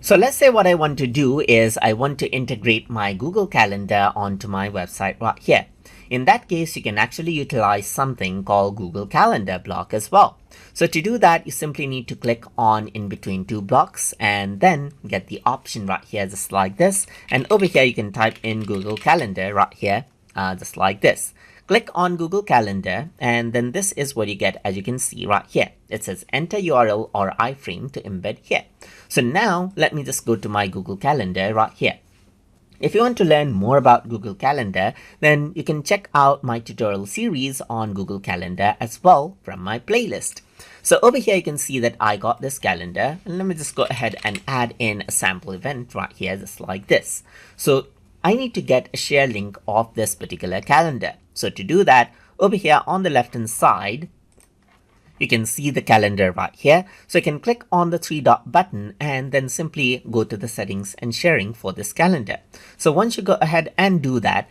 So let's say what I want to do is I want to integrate my Google Calendar onto my website right here. In that case, you can actually utilize something called Google Calendar block as well. So to do that, you simply need to click on in between two blocks and then get the option right here just like this. And over here, you can type in Google Calendar right here just like this. Click on Google Calendar and then this is what you get as you can see right here. It says enter URL or iframe to embed here. So now let me just go to my Google Calendar right here. If you want to learn more about Google Calendar, then you can check out my tutorial series on Google Calendar as well from my playlist. So over here, you can see that I got this calendar and let me just go ahead and add in a sample event right here, just like this. So I need to get a share link of this particular calendar. So to do that, over here on the left hand side, you can see the calendar right here. So you can click on the three dot button and then simply go to the settings and sharing for this calendar. So once you go ahead and do that,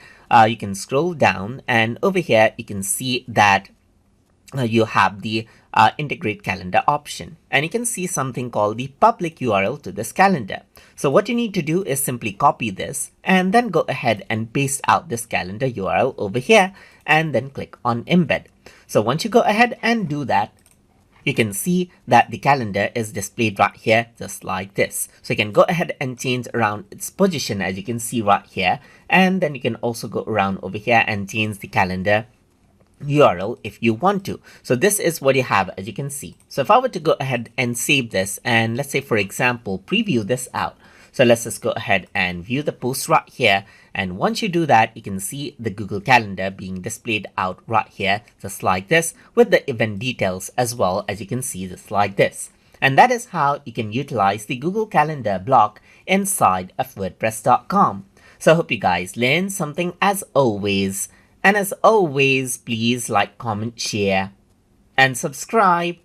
you can scroll down and over here you can see that you have the integrate calendar option and you can see something called the public URL to this calendar. So what you need to do is simply copy this and then go ahead and paste out this calendar URL over here and then click on embed. So once you go ahead and do that, you can see that the calendar is displayed right here just like this. So you can go ahead and change around its position as you can see right here, and then you can also go around over here and change the calendar URL if you want to. So this is what you have as you can see. So if I were to go ahead and save this and let's say for example preview this out. So let's just go ahead and view the post right here, and once you do that you can see the Google Calendar being displayed out right here just like this with the event details as well as you can see just like this. And that is how you can utilize the Google Calendar block inside of wordpress.com. So I hope you guys learned something as always. And as always, please like, comment, share, and subscribe.